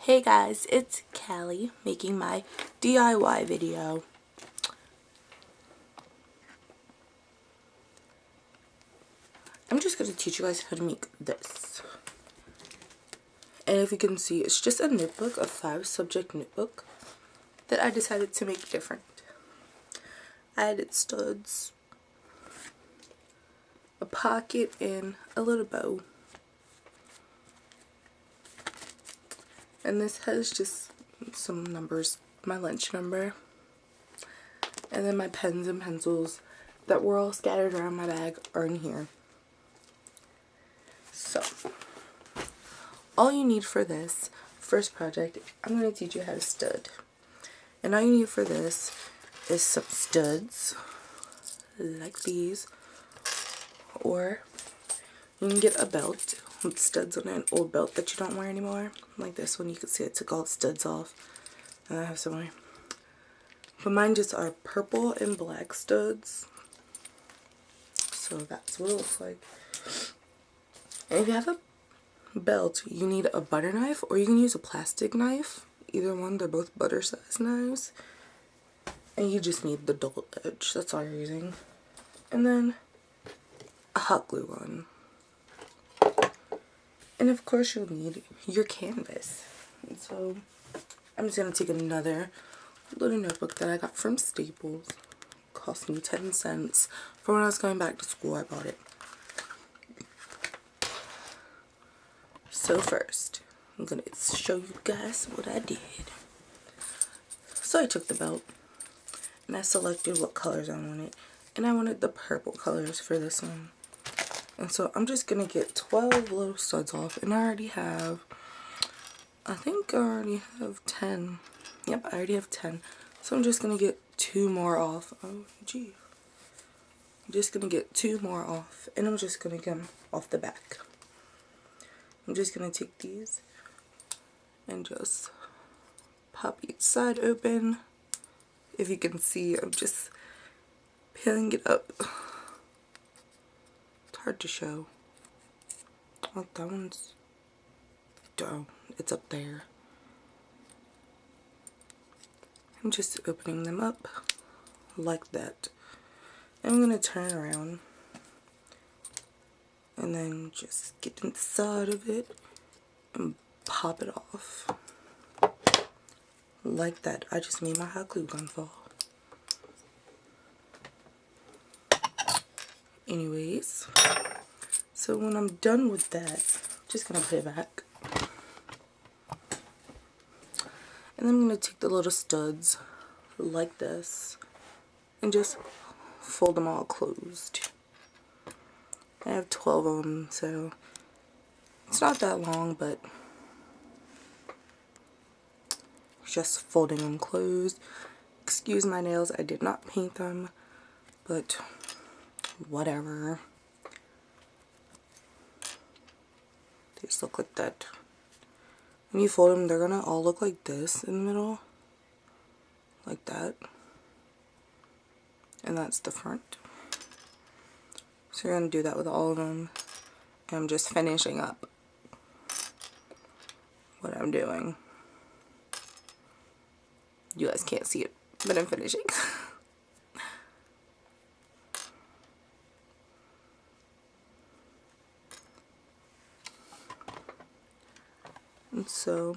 Hey guys, it's Callie making my DIY video. I'm just going to teach you guys how to make this. And if you can see, it's just a notebook, a 5-subject notebook that I decided to make different. I added studs, a pocket, and a little bow. And this has just some numbers, my lunch number, and then my pens and pencils that were all scattered around my bag are in here. So, all you need for this first project, I'm going to teach you how to stud. And all you need for this is some studs, like these, or you can get a belt with studs on it, an old belt that you don't wear anymore. Like this one, you can see it took all the studs off. And I have some more. But mine just are purple and black studs. So that's what it looks like. And if you have a belt, you need a butter knife, or you can use a plastic knife. Either one, they're both butter size knives. And you just need the dull edge, that's all you're using. And then a hot glue gun. And of course you'll need your canvas. And so I'm just going to take another little notebook that I got from Staples. It cost me 10 cents. For when I was going back to school, I bought it. So first, I'm going to show you guys what I did. So I took the belt and I selected what colors I wanted. And I wanted the purple colors for this one. And so I'm just going to get 12 little studs off. And I already have, I think I already have 10. Yep, I already have 10. So I'm just going to get 2 more off. Oh, gee. I'm just going to get 2 more off. And I'm just going to get them off the back. I'm just going to take these and just pop each side open. If you can see, I'm just peeling it up. Hard to show. Oh, that one's, oh, it's up there. I'm just opening them up like that. And I'm going to turn it around and then just get inside of it and pop it off like that. I just made my hot glue gun fall. Anyways, so when I'm done with that, I'm just going to put it back. And then I'm going to take the little studs like this and just fold them all closed. I have 12 of them, so it's not that long, but just folding them closed. Excuse my nails, I did not paint them, but whatever. They just look like that. When you fold them, they're gonna all look like this in the middle, like that, and that's the front. So you're gonna do that with all of them. And I'm just finishing up what I'm doing. You guys can't see it, but I'm finishing. And so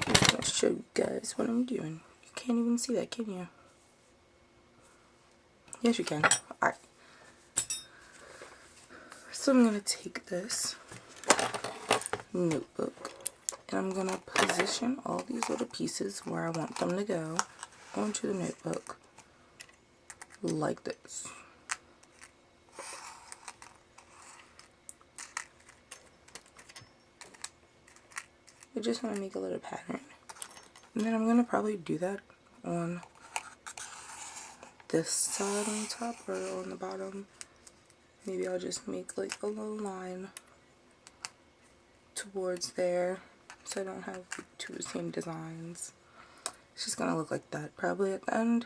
I'm just going to show you guys what I'm doing. You can't even see that, can you? Yes, you can. Alright. So I'm going to take this notebook and I'm going to position all these little pieces where I want them to go onto the notebook like this. I just want to make a little pattern. And then I'm going to probably do that on this side on top or on the bottom. Maybe I'll just make like a little line towards there so I don't have 2 same designs. It's just going to look like that probably at the end.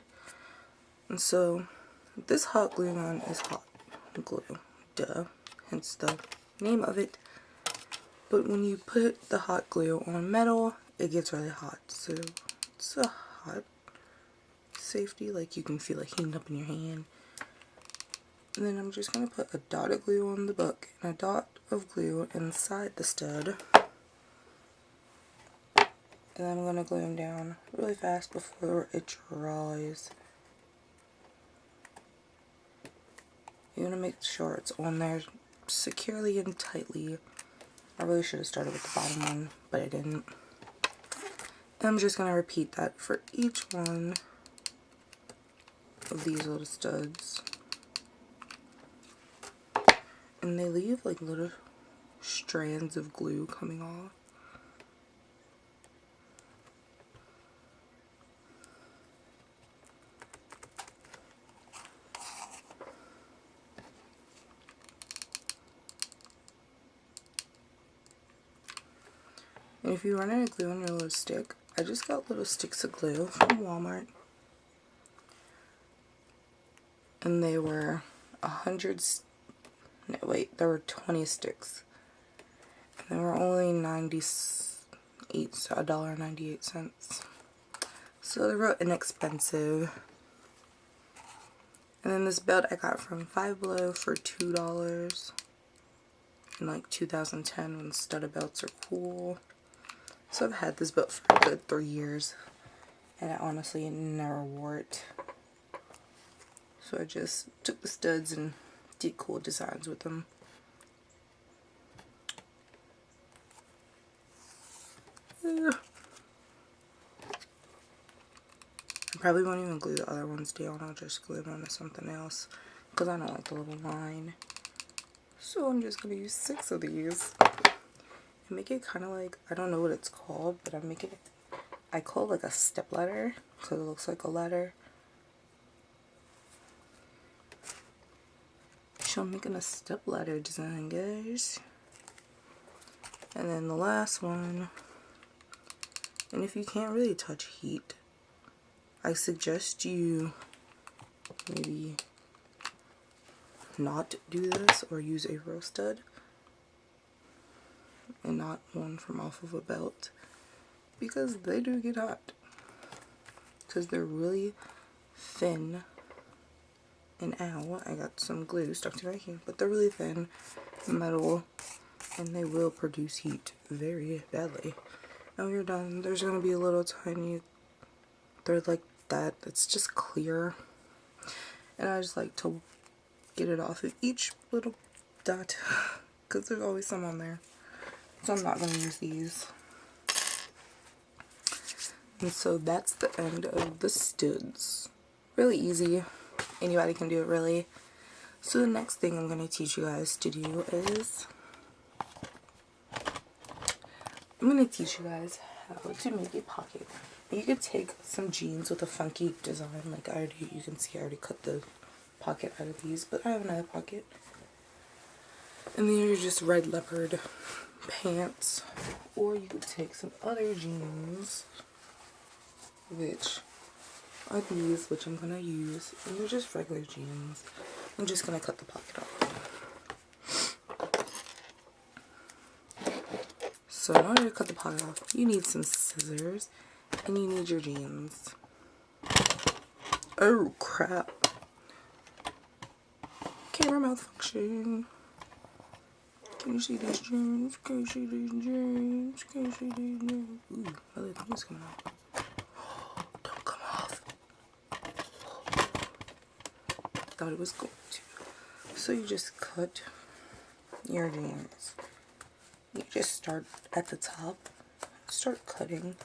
And so this hot glue gun is hot glue. Duh. hence the name of it. But when you put the hot glue on metal, it gets really hot. So it's a hot safety, like you can feel it heating up in your hand. And then I'm just going to put a dot of glue on the book and a dot of glue inside the stud. And then I'm going to glue them down really fast before it dries. You want to make sure it's on there securely and tightly. I really should have started with the bottom one, but I didn't. And I'm just going to repeat that for each one of these little studs. And they leave like little strands of glue coming off. And if you run out of glue on your little stick, I just got little sticks of glue from Walmart. And they were there were 20 sticks. And they were only $1.98. So they were inexpensive. And then this belt I got from Five Below for $2 in like 2010 when studded belts are cool. So I've had this belt for a good 3 years, and I honestly never wore it. So I just took the studs and did cool designs with them. I probably won't even glue the other ones down. I'll just glue them onto something else because I don't like the little line. So I'm just going to use 6 of these. And make it kind of like, I don't know what it's called, but I call it like a step ladder because it looks like a ladder. So I'm making a step ladder design, guys. And then the last one, and if you can't really touch heat, I suggest you maybe not do this or use a real stud. And not one from off of a belt, because they do get hot because they're really thin. And ow, I got some glue stuck to my hand, but they're really thin metal and they will produce heat very badly. Now when you're done, there's going to be a little tiny thread like that that's just clear, and I just like to get it off of each little dot because there's always some on there. So I'm not going to use these. And so that's the end of the studs. Really easy. Anybody can do it, really. So the next thing I'm going to teach you guys to do is I'm going to teach you guys how to make a pocket. You could take some jeans with a funky design. Like you can see I already cut the pocket out of these, but I have another pocket. And then you're just red leopard pants, or you could take some other jeans, which are these, which I'm gonna use, and they're just regular jeans. I'm just gonna cut the pocket off. So in order to cut the pocket off, you need some scissors and you need your jeans. Oh crap! Camera malfunction. Can you see these jeans? Can you see these jeans? Can you see these jeans? Ooh, my little thing is coming out. Don't come off. Thought it was going to. So you just cut your jeans. You just start at the top. Start cutting.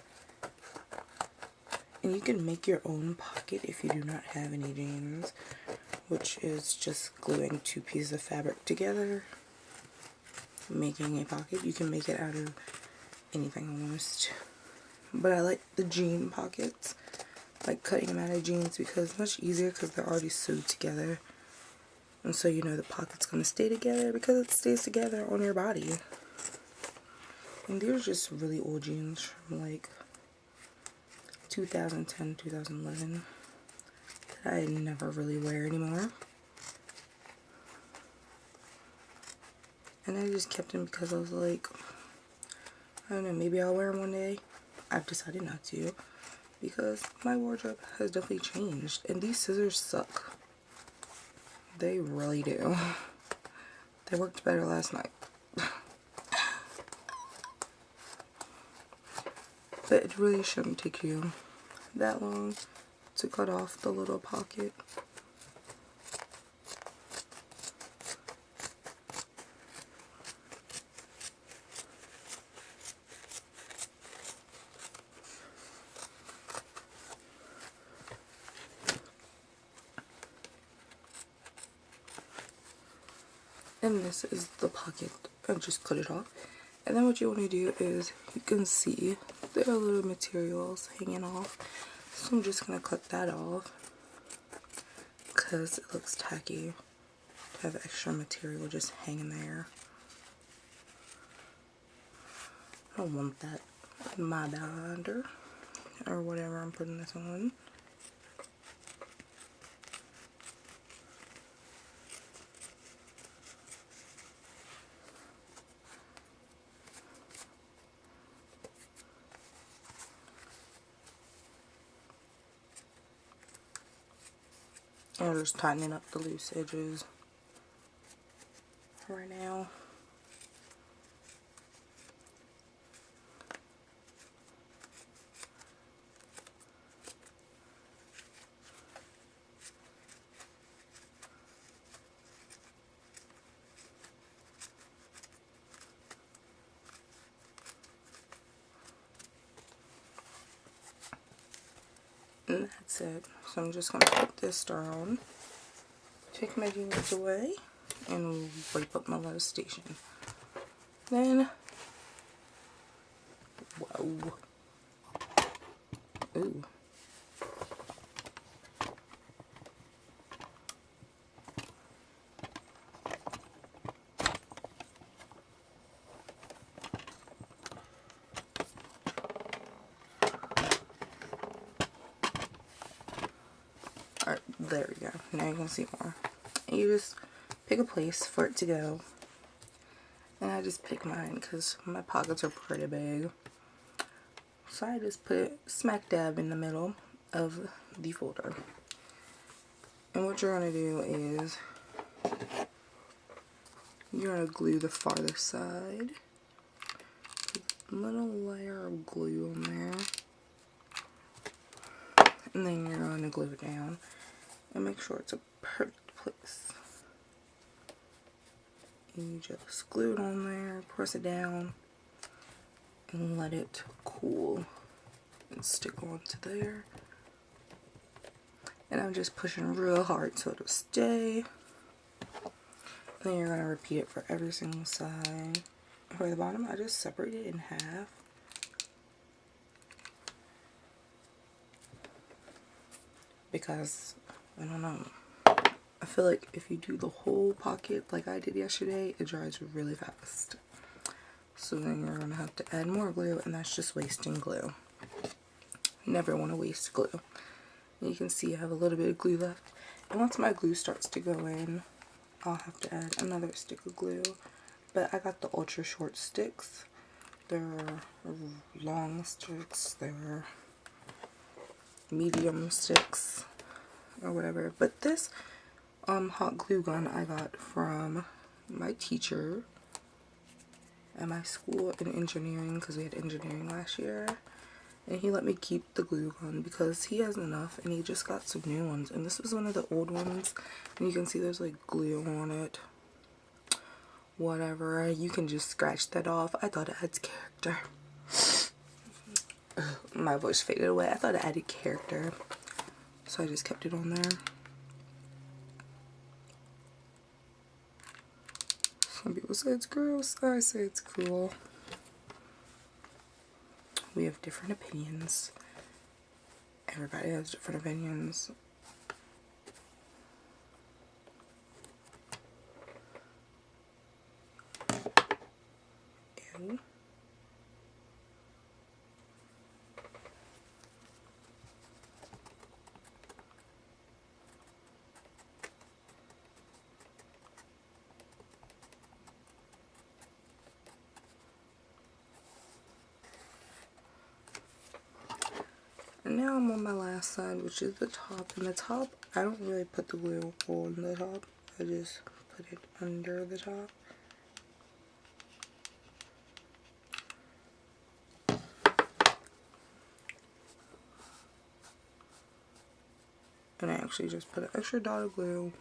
And you can make your own pocket if you do not have any jeans, which is just gluing 2 pieces of fabric together. Making a pocket. You can make it out of anything almost, but I like the jean pockets, like cutting them out of jeans, because it's much easier because they're already sewed together, and so you know the pocket's going to stay together because it stays together on your body. And these are just really old jeans from like 2010, 2011 that I never really wear anymore. And I just kept them because I was like, I don't know, maybe I'll wear them one day. I've decided not to because my wardrobe has definitely changed. And these scissors suck. They really do. They worked better last night. But it really shouldn't take you that long to cut off the little pocket. And this is the pocket. I just cut it off. And then what you want to do is, you can see there are little materials hanging off. So I'm just going to cut that off because it looks tacky to have extra material just hanging there. I don't want that in my binder or whatever I'm putting this on. I'm just tightening up the loose edges right now. And that's it. So I'm just going to put this down, take my jeans away, and wipe up my little station. Then, whoa, ooh. Alright, there we go. Now you can see more. And you just pick a place for it to go. And I just pick mine because my pockets are pretty big. So I just put it smack dab in the middle of the folder. And what you're going to do is, you're going to glue the farthest side. Put a little layer of glue on there. And then you're going to glue it down. And make sure it's a perfect place. And you just glue it on there, press it down, and let it cool and stick onto there. And I'm just pushing real hard so it'll stay. And then you're going to repeat it for every single side. For the bottom, I just separate it in half. Because, I don't know, I feel like if you do the whole pocket like I did yesterday, it dries really fast. So then you're going to have to add more glue, and that's just wasting glue. Never want to waste glue. And you can see I have a little bit of glue left. And once my glue starts to go in, I'll have to add another stick of glue. But I got the ultra short sticks. They're long sticks. They're medium sticks or whatever. But this hot glue gun I got from my teacher at my school in engineering, because we had engineering last year, and he let me keep the glue gun because he has enough and he just got some new ones, and this was one of the old ones, and you can see there's like glue on it. Whatever, you can just scratch that off. I thought it adds character. My voice faded away. I thought it added character, so I just kept it on there. Some people say it's gross. I say it's cool. We have different opinions. Everybody has different opinions. Ew. now I'm on my last side, which is the top. And the top, I don't really put the glue on the top. I just put it under the top. And I actually just put an extra dot of glue.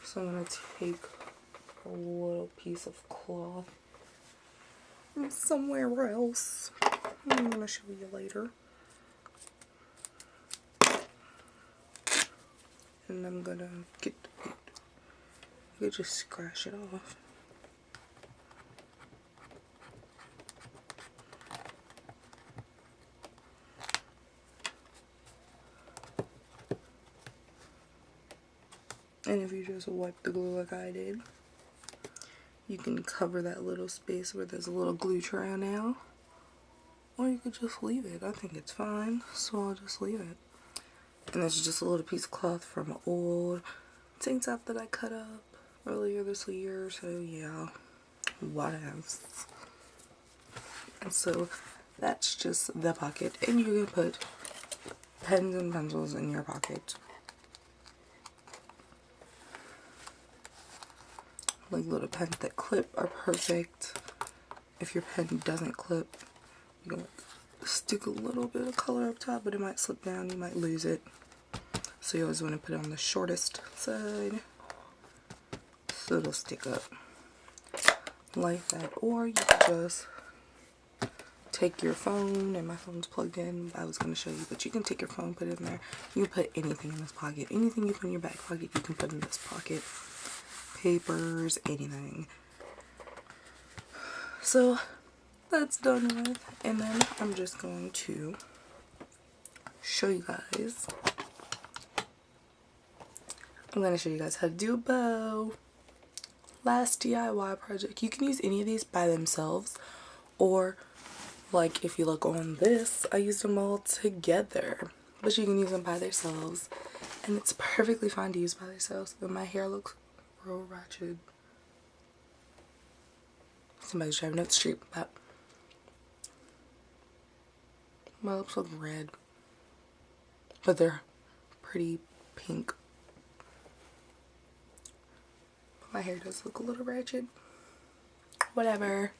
So I'm going to take a little piece of cloth from somewhere else. I'm going to show you later. And I'm going to get the paint. You could just scratch it off. And if you just wipe the glue like I did, you can cover that little space where there's a little glue trail now. Or you could just leave it. I think it's fine, so I'll just leave it. And this is just a little piece of cloth from an old tank top that I cut up earlier this year, so yeah, whatevs. And so that's just the pocket, and you can put pens and pencils in your pocket. Like little pens that clip are perfect. If your pen doesn't clip, you can stick a little bit of color up top, but it might slip down, you might lose it. So you always want to put it on the shortest side so it'll stick up like that. Or you can just take your phone, and my phone's plugged in. I was going to show you, but you can take your phone, put it in there. You can put anything in this pocket. Anything you put in your back pocket, you can put in this pocket. Papers, anything. So that's done with, and then I'm just going to show you guys. I'm going to show you guys how to do a bow. Last DIY project. You can use any of these by themselves, or like if you look on this, I used them all together, but you can use them by themselves, and it's perfectly fine to use by themselves. But my hair looks real ratchet. Somebody's driving up the street, but my lips look red, but they're pretty pink. But my hair does look a little ratchet. Whatever.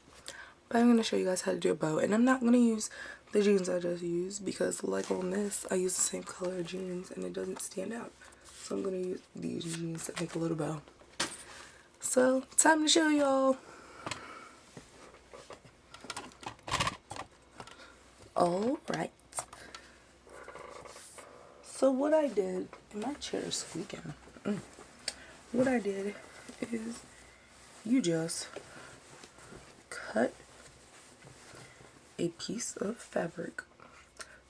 But I'm going to show you guys how to do a bow, and I'm not going to use the jeans I just used because like on this, I use the same color jeans and it doesn't stand out. So I'm going to use these jeans to make a little bow. So, time to show y'all. Alright. So what I did, and my chair is squeaking. What I did is you just cut a piece of fabric,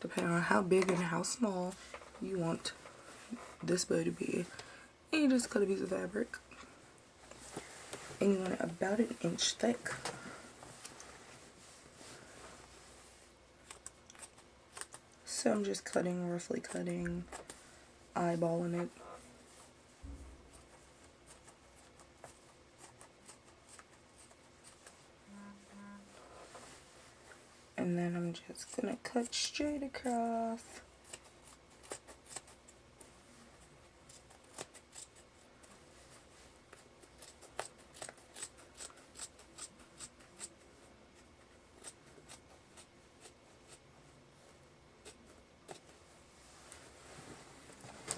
depending on how big and how small you want this bow to be. And you just cut a piece of fabric. And you want it about 1 inch thick. So I'm just roughly cutting, eyeballing it. And then I'm just gonna cut straight across.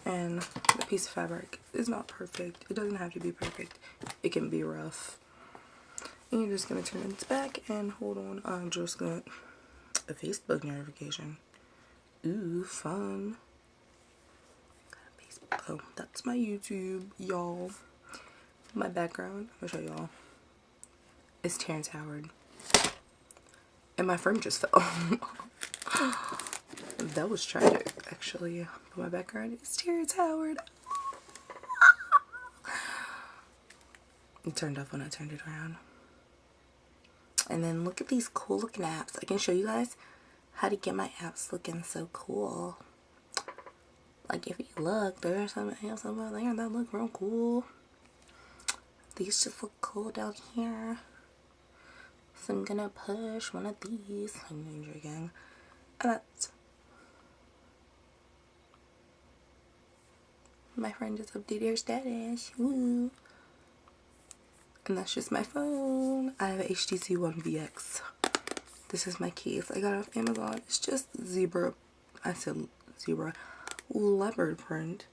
And the piece of fabric is not perfect. It doesn't have to be perfect. It can be rough. And you're just going to turn its back and hold on. I'm just going to... A Facebook notification. Ooh, fun. Got a Facebook. Oh, that's my YouTube, y'all. My background, I'll show y'all. It's Terrence Howard. And my frame just fell. That was tragic, actually. But my background is Terrence Howard. It turned off when I turned it around. And then look at these cool looking apps. I can show you guys how to get my apps looking so cool. Like if you look, there's some apps over there that look real cool. These just look cool down here. So I'm gonna push one of these. I'm drinking. And that's My friend just updated her status. Woo. And that's just my phone. I have a HTC One VX. This is my case. I got it off Amazon. It's just zebra. I said zebra. Leopard print.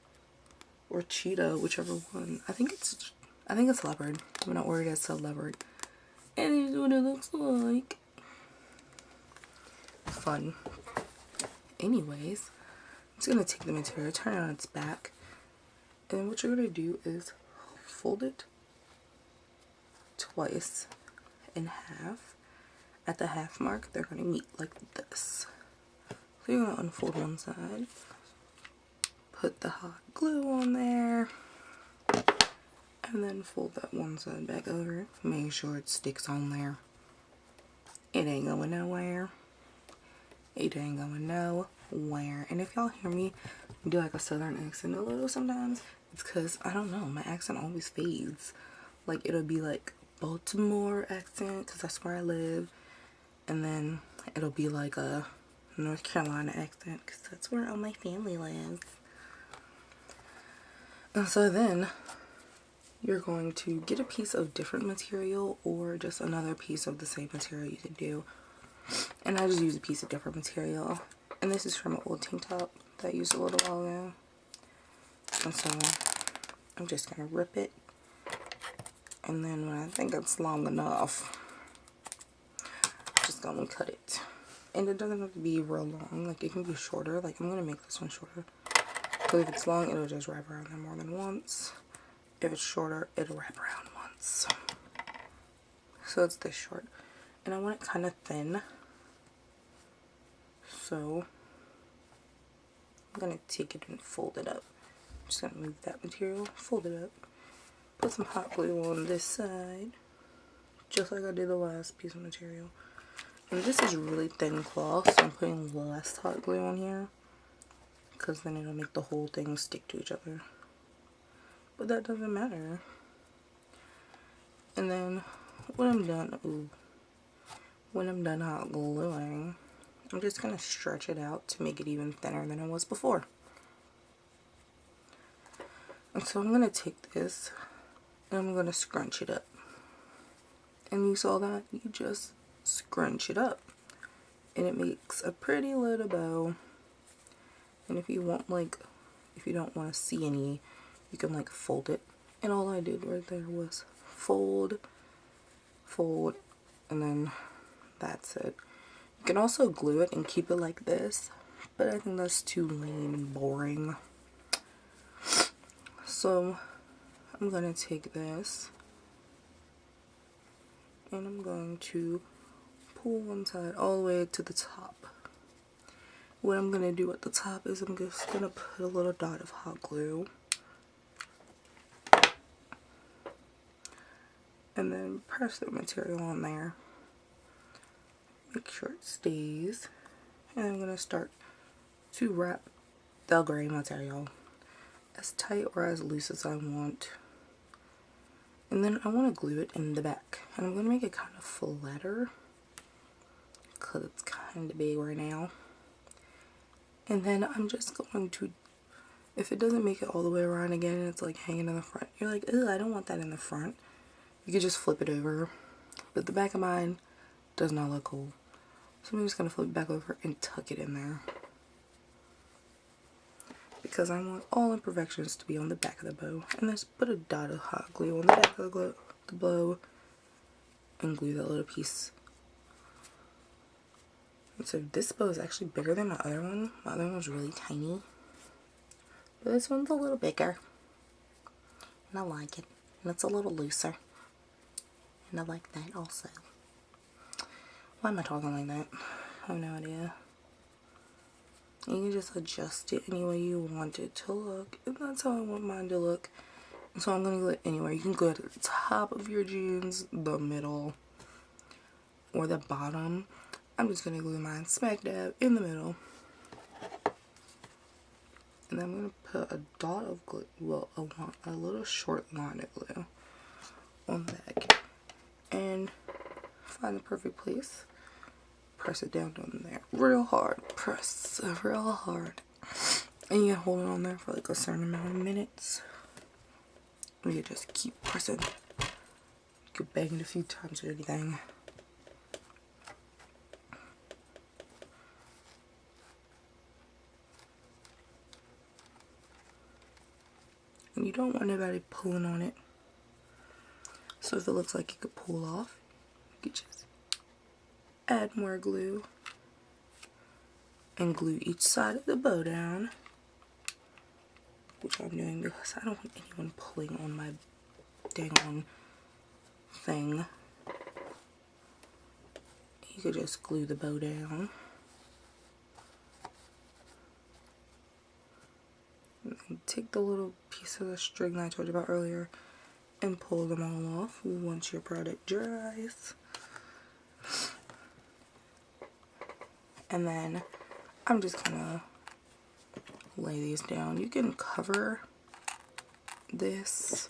Or cheetah, whichever one. I think it's leopard. When I ordered it, it said leopard. And this is what it looks like. Fun. Anyways, I'm just gonna take the material, turn it on its back, and what you're gonna do is fold it twice in half. At the half mark, they're gonna meet like this. So you're gonna unfold one side, put the hot glue on there, and then fold that one side back over. Make sure it sticks on there. It ain't going nowhere. It ain't going nowhere. And if y'all hear me do like a southern accent a little sometimes, it's because, I don't know, my accent always fades. Like, it'll be like Baltimore accent, because that's where I live. And then it'll be like a North Carolina accent, because that's where all my family lives. And so then you're going to get a piece of different material or just another piece of the same material you can do. And I just use a piece of different material. And this is from an old tank top that I used a little while ago. And so I'm just going to rip it. And then when I think it's long enough, I'm just going to cut it. And it doesn't have to be real long. Like, it can be shorter. Like, I'm going to make this one shorter. Because if it's long, it'll just wrap around there more than once. If it's shorter, it'll wrap around once. So it's this short. And I want it kind of thin. So I'm going to take it and fold it up. I'm just going to move that material, fold it up. Put some hot glue on this side. Just like I did the last piece of material. And this is really thin cloth, so I'm putting less hot glue on here. Because then it'll make the whole thing stick to each other. But that doesn't matter. And then when I'm done, hot gluing, I'm just going to stretch it out to make it even thinner than it was before. And so I'm going to take this and I'm going to scrunch it up. And you saw that? You just scrunch it up. And it makes a pretty little bow. And if you want, like, if you don't want to see any, you can like fold it. And all I did right there was fold, fold, and then that's it. You can also glue it and keep it like this, but I think that's too lame and boring. So I'm going to take this and I'm going to pull one side all the way to the top. What I'm going to do at the top is I'm just going to put a little dot of hot glue. And then press the material on there. Make sure it stays. And I'm going to start to wrap the gray material as tight or as loose as I want. And then I want to glue it in the back. And I'm going to make it kind of flatter because it's kind of big right now. And then I'm just going to, if it doesn't make it all the way around again and it's like hanging in the front, you're like, ugh, I don't want that in the front. You could just flip it over. But the back of mine does not look cool. So I'm just going to flip it back over and tuck it in there. Because I want all imperfections to be on the back of the bow. And just put a dot of hot glue on the back of the bow. And glue that little piece. And so this bow is actually bigger than my other one. My other one was really tiny. But this one's a little bigger. And I like it. And it's a little looser. And I like that also. Why am I talking like that? I have no idea. You can just adjust it any way you want it to look. And that's how I want mine to look. And so I'm going to glue it anywhere. You can glue it at the top of your jeans, the middle, or the bottom. I'm just going to glue mine smack dab in the middle. And then I'm going to put a dot of glue, well, a little short line of glue on the back. And find the perfect place. Press it down on there real hard. Press real hard. And you can hold it on there for like a certain amount of minutes. Or you just keep pressing. You could bang it a few times or anything. And you don't want anybody pulling on it. So if it looks like it could pull off, you could just add more glue. And glue each side of the bow down. Which I'm doing because I don't want anyone pulling on my dang on thing. You could just glue the bow down. And then take the little piece of the string that I told you about earlier and pull them all off once your product dries. And then I'm just gonna lay these down. You can cover this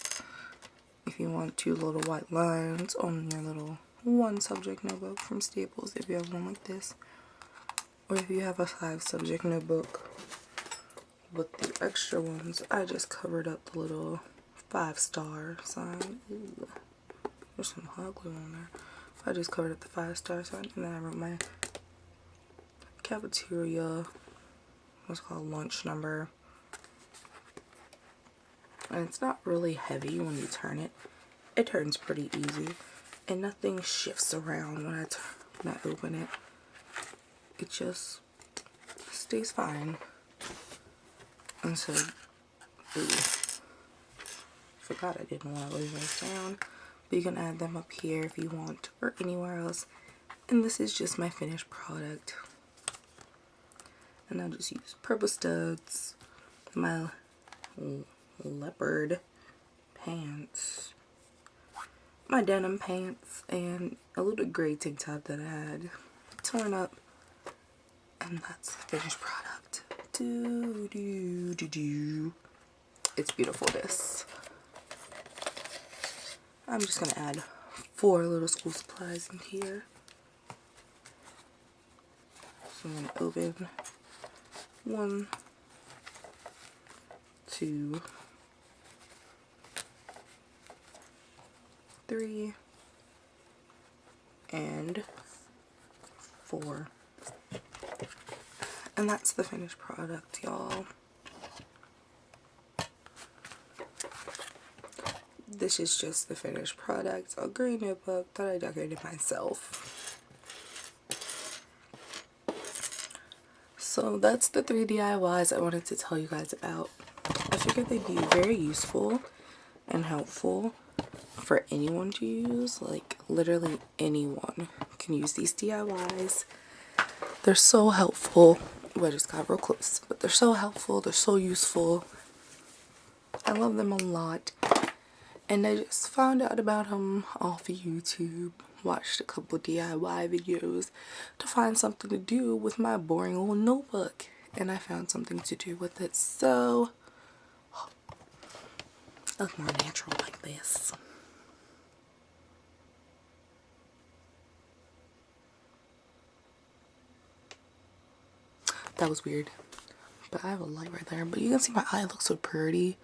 if you want 2 little white lines on your little one subject notebook from Staples if you have one like this, or if you have a 5 subject notebook with the extra ones. I just covered up the little 5-star sign. Ooh, there's some hot glue on there. I just covered up the 5-star sign, and then I wrote my cafeteria, what's called lunch number. And it's not really heavy when you turn it. It turns pretty easy, and nothing shifts around when I open it. It just stays fine. And so, ooh, forgot I didn't want to lay those down. But you can add them up here if you want, or anywhere else. And this is just my finished product. And I'll just use purple studs, my leopard pants, my denim pants, and a little gray tank top that I had torn up. And that's the finished product. It's beautiful, this. I'm just gonna add 4 little school supplies in here. So I'm gonna open 1, 2, 3, and 4. And that's the finished product, y'all. This is just the finished product, a green notebook that I decorated myself. So that's the 3 DIYs I wanted to tell you guys about. I figured they'd be very useful and helpful for anyone to use. Like, literally anyone can use these DIYs. They're so helpful. Ooh, I just got real close. But they're so helpful. They're so useful. I love them a lot. And I just found out about them off of YouTube. Watched a couple DIY videos to find something to do with my boring little notebook. And I found something to do with it. So, I look more natural like this. That was weird. But I have a light right there. But you can see my eye looks so pretty.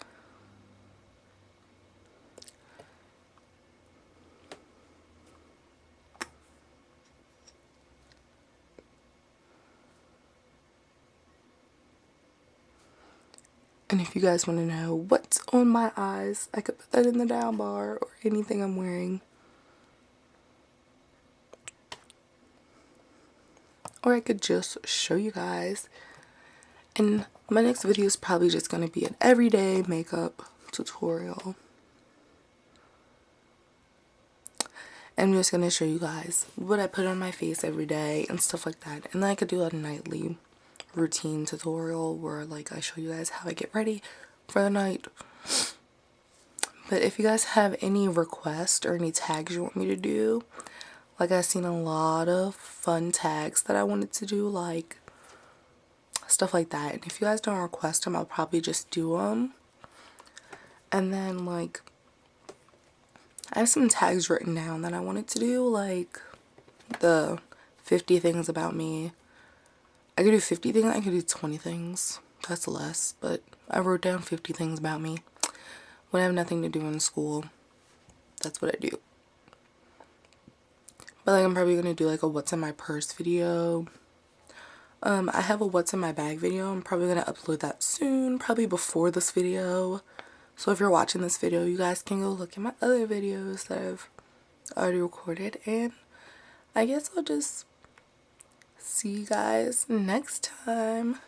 And if you guys want to know what's on my eyes, I could put that in the down bar, or anything I'm wearing. Or I could just show you guys. And my next video is probably just going to be an everyday makeup tutorial. I'm just going to show you guys what I put on my face every day and stuff like that. And then I could do a nightly routine tutorial where like I show you guys how I get ready for the night. But if you guys have any requests or any tags you want me to do, like I've seen a lot of fun tags that I wanted to do, like stuff like that. And if you guys don't request them, I'll probably just do them. And then like I have some tags written down that I wanted to do, like the 50 things about me. I could do 50 things, I could do 20 things. That's less, but I wrote down 50 things about me. When I have nothing to do in school, that's what I do. But like I'm probably gonna do like a what's in my purse video. I have a what's in my bag video. I'm probably gonna upload that soon, probably before this video. So if you're watching this video, you guys can go look at my other videos that I've already recorded, and I guess I'll just see you guys next time.